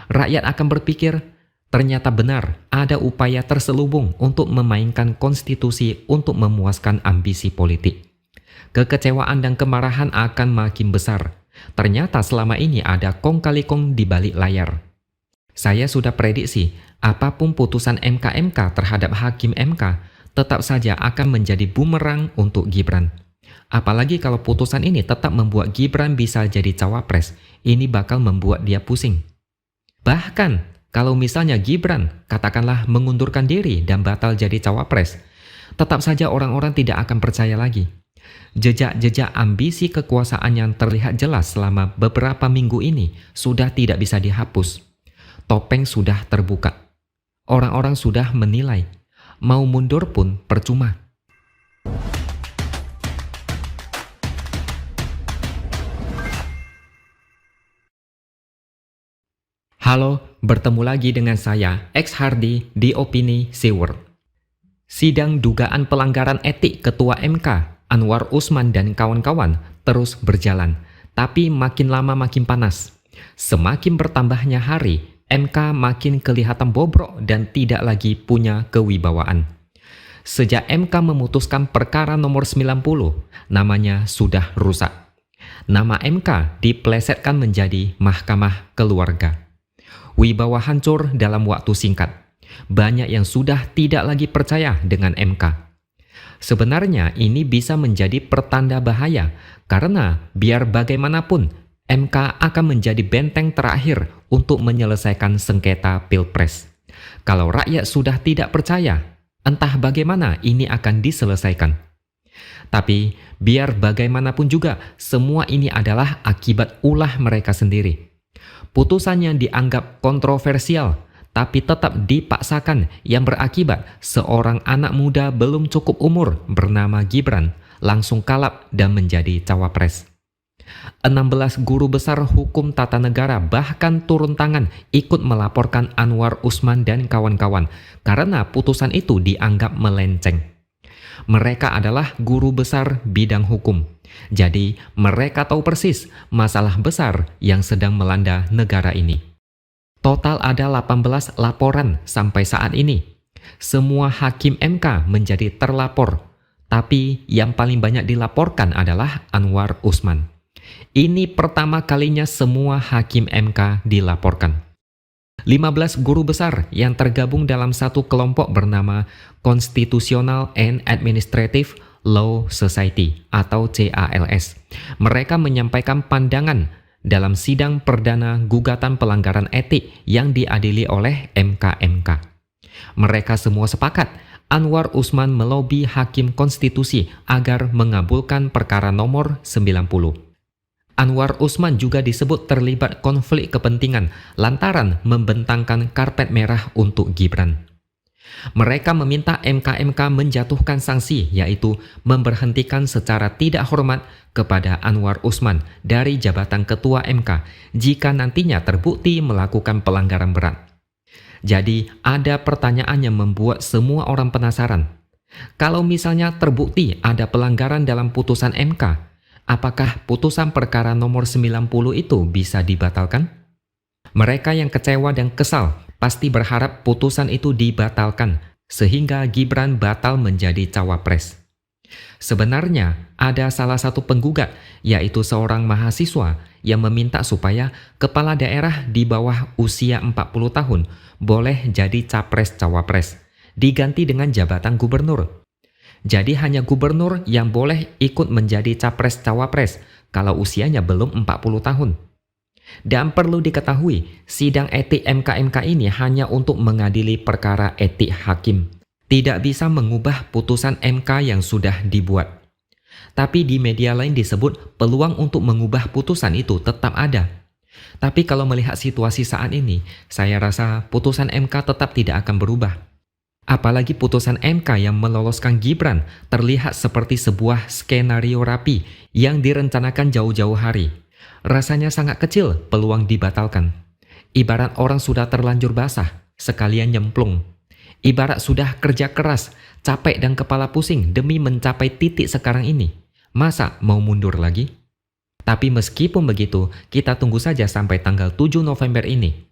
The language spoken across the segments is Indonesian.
Rakyat akan berpikir, ternyata benar ada upaya terselubung untuk memainkan konstitusi untuk memuaskan ambisi politik. Kekecewaan dan kemarahan akan makin besar. Ternyata selama ini ada kong kali kong di balik layar. Saya sudah prediksi, apapun putusan MK terhadap Hakim MK, tetap saja akan menjadi bumerang untuk Gibran. Apalagi kalau putusan ini tetap membuat Gibran bisa jadi cawapres, ini bakal membuat dia pusing. Bahkan, kalau misalnya Gibran katakanlah mengundurkan diri dan batal jadi cawapres, tetap saja orang-orang tidak akan percaya lagi. Jejak-jejak ambisi kekuasaan yang terlihat jelas selama beberapa minggu ini sudah tidak bisa dihapus. Topeng sudah terbuka. Orang-orang sudah menilai, mau mundur pun percuma. Halo, bertemu lagi dengan saya, X Hardy di Opini Siwer. Sidang dugaan pelanggaran etik Ketua MK, Anwar Usman dan kawan-kawan terus berjalan, tapi makin lama makin panas. Semakin bertambahnya hari, MK makin kelihatan bobrok dan tidak lagi punya kewibawaan. Sejak MK memutuskan perkara nomor 90, namanya sudah rusak. Nama MK diplesetkan menjadi Mahkamah Keluarga. Wibawa hancur dalam waktu singkat. Banyak yang sudah tidak lagi percaya dengan MK. Sebenarnya ini bisa menjadi pertanda bahaya karena biar bagaimanapun MK akan menjadi benteng terakhir untuk menyelesaikan sengketa Pilpres. Kalau rakyat sudah tidak percaya, entah bagaimana ini akan diselesaikan. Tapi biar bagaimanapun juga, semua ini adalah akibat ulah mereka sendiri. Putusan yang dianggap kontroversial, tapi tetap dipaksakan yang berakibat seorang anak muda belum cukup umur bernama Gibran langsung kalap dan menjadi cawapres. 16 guru besar hukum tata negara bahkan turun tangan ikut melaporkan Anwar Usman dan kawan-kawan karena putusan itu dianggap melenceng. Mereka adalah guru besar bidang hukum. Jadi mereka tahu persis masalah besar yang sedang melanda negara ini. Total ada 18 laporan sampai saat ini. Semua hakim MK menjadi terlapor, tapi yang paling banyak dilaporkan adalah Anwar Usman. Ini pertama kalinya semua hakim MK dilaporkan. 15 guru besar yang tergabung dalam satu kelompok bernama Constitutional and Administrative Law Society atau CALS. Mereka menyampaikan pandangan dalam sidang perdana gugatan pelanggaran etik yang diadili oleh MK-MK. Mereka semua sepakat Anwar Usman melobi Hakim Konstitusi agar mengabulkan perkara nomor 90. Anwar Usman juga disebut terlibat konflik kepentingan lantaran membentangkan karpet merah untuk Gibran. Mereka meminta MK-MK menjatuhkan sanksi, yaitu memberhentikan secara tidak hormat kepada Anwar Usman dari jabatan Ketua MK jika nantinya terbukti melakukan pelanggaran berat. Jadi ada pertanyaan yang membuat semua orang penasaran. Kalau misalnya terbukti ada pelanggaran dalam putusan MK, apakah putusan perkara nomor 90 itu bisa dibatalkan? Mereka yang kecewa dan kesal pasti berharap putusan itu dibatalkan sehingga Gibran batal menjadi cawapres. Sebenarnya ada salah satu penggugat, yaitu seorang mahasiswa yang meminta supaya kepala daerah di bawah usia 40 tahun boleh jadi capres-cawapres, diganti dengan jabatan gubernur. Jadi hanya gubernur yang boleh ikut menjadi capres-cawapres kalau usianya belum 40 tahun. Dan perlu diketahui, sidang etik MK-MK ini hanya untuk mengadili perkara etik hakim. Tidak bisa mengubah putusan MK yang sudah dibuat. Tapi di media lain disebut peluang untuk mengubah putusan itu tetap ada. Tapi kalau melihat situasi saat ini, saya rasa putusan MK tetap tidak akan berubah. Apalagi putusan MK yang meloloskan Gibran terlihat seperti sebuah skenario rapi yang direncanakan jauh-jauh hari. Rasanya sangat kecil peluang dibatalkan. Ibarat orang sudah terlanjur basah, sekalian nyemplung. Ibarat sudah kerja keras, capek dan kepala pusing demi mencapai titik sekarang ini. Masa mau mundur lagi? Tapi meskipun begitu, kita tunggu saja sampai tanggal 7 November ini.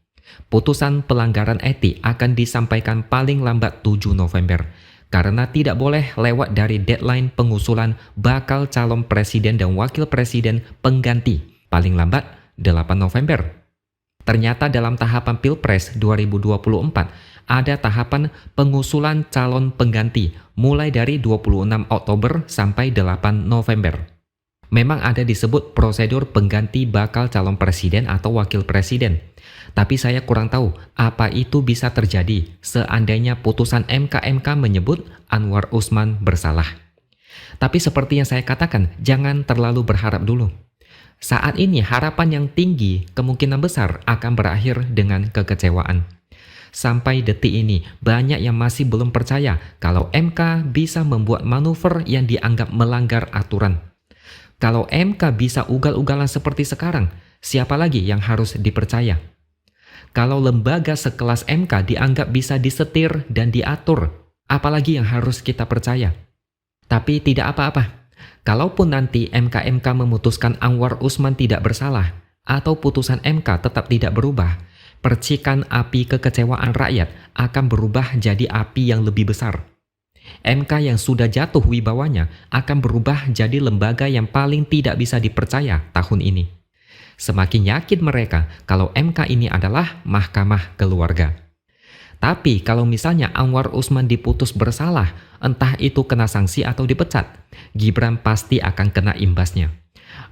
Putusan pelanggaran etik akan disampaikan paling lambat 7 November karena tidak boleh lewat dari deadline pengusulan bakal calon presiden dan wakil presiden pengganti paling lambat 8 November. Ternyata dalam tahapan Pilpres 2024 ada tahapan pengusulan calon pengganti mulai dari 26 Oktober sampai 8 November. Memang ada disebut prosedur pengganti bakal calon presiden atau wakil presiden. Tapi saya kurang tahu apa itu bisa terjadi seandainya putusan MK menyebut Anwar Usman bersalah. Tapi seperti yang saya katakan, jangan terlalu berharap dulu. Saat ini harapan yang tinggi kemungkinan besar akan berakhir dengan kekecewaan. Sampai detik ini banyak yang masih belum percaya kalau MK bisa membuat manuver yang dianggap melanggar aturan. Kalau MK bisa ugal-ugalan seperti sekarang, siapa lagi yang harus dipercaya? Kalau lembaga sekelas MK dianggap bisa disetir dan diatur, apalagi yang harus kita percaya? Tapi tidak apa-apa. Kalaupun nanti MK memutuskan Anwar Usman tidak bersalah, atau putusan MK tetap tidak berubah, percikan api kekecewaan rakyat akan berubah jadi api yang lebih besar. MK yang sudah jatuh wibawanya akan berubah jadi lembaga yang paling tidak bisa dipercaya tahun ini. Semakin yakin mereka kalau MK ini adalah mahkamah keluarga. Tapi kalau misalnya Anwar Usman diputus bersalah, entah itu kena sanksi atau dipecat, Gibran pasti akan kena imbasnya.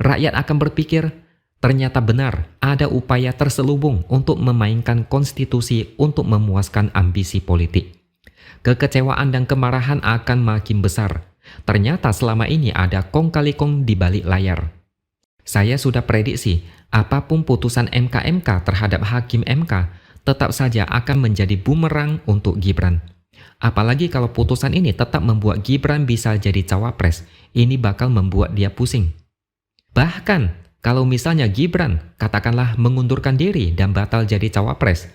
Rakyat akan berpikir, ternyata benar ada upaya terselubung untuk memainkan konstitusi untuk memuaskan ambisi politik. Kekecewaan dan kemarahan akan makin besar. Ternyata selama ini ada kong kali kong di balik layar. Saya sudah prediksi, apapun putusan MK terhadap hakim MK, tetap saja akan menjadi bumerang untuk Gibran. Apalagi kalau putusan ini tetap membuat Gibran bisa jadi cawapres, ini bakal membuat dia pusing. Bahkan, kalau misalnya Gibran katakanlah mengundurkan diri dan batal jadi cawapres,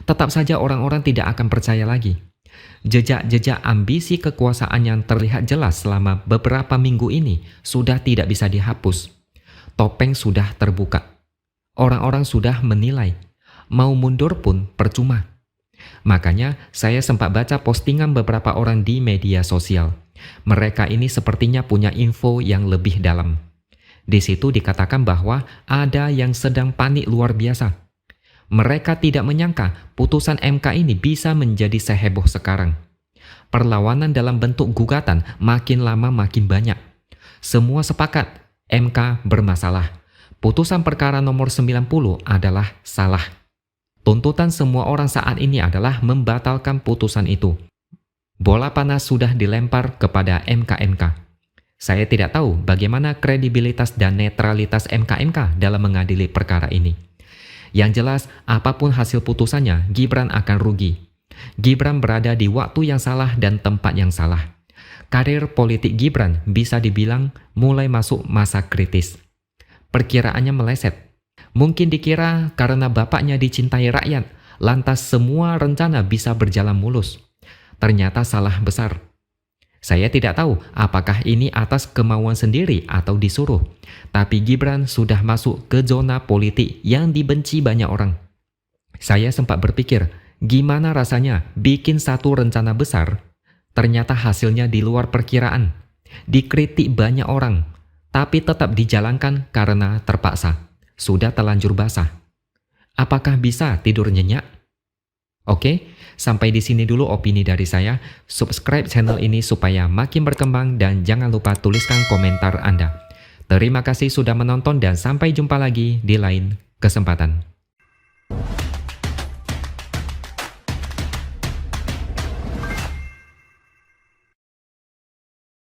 tetap saja orang-orang tidak akan percaya lagi. Jejak-jejak ambisi kekuasaan yang terlihat jelas selama beberapa minggu ini sudah tidak bisa dihapus. Topeng sudah terbuka. Orang-orang sudah menilai, mau mundur pun percuma. Makanya saya sempat baca postingan beberapa orang di media sosial. Mereka ini sepertinya punya info yang lebih dalam. Di situ dikatakan bahwa ada yang sedang panik luar biasa. Mereka tidak menyangka putusan MK ini bisa menjadi seheboh sekarang. Perlawanan dalam bentuk gugatan makin lama makin banyak. Semua sepakat MK bermasalah. Putusan perkara nomor 90 adalah salah. Tuntutan semua orang saat ini adalah membatalkan putusan itu. Bola panas sudah dilempar kepada MK. Saya tidak tahu bagaimana kredibilitas dan netralitas MK dalam mengadili perkara ini. Yang jelas, apapun hasil putusannya, Gibran akan rugi. Gibran berada di waktu yang salah dan tempat yang salah. Karir politik Gibran bisa dibilang mulai masuk masa kritis. Perkiraannya meleset. Mungkin dikira karena bapaknya dicintai rakyat, lantas semua rencana bisa berjalan mulus. Ternyata salah besar. Saya tidak tahu apakah ini atas kemauan sendiri atau disuruh. Tapi Gibran sudah masuk ke zona politik yang dibenci banyak orang. Saya sempat berpikir, gimana rasanya bikin satu rencana besar, ternyata hasilnya di luar perkiraan. Dikritik banyak orang, tapi tetap dijalankan karena terpaksa. Sudah telanjur basah. Apakah bisa tidur nyenyak? Oke, sampai di sini dulu opini dari saya. Subscribe channel ini supaya makin berkembang dan jangan lupa tuliskan komentar Anda. Terima kasih sudah menonton dan sampai jumpa lagi di lain kesempatan.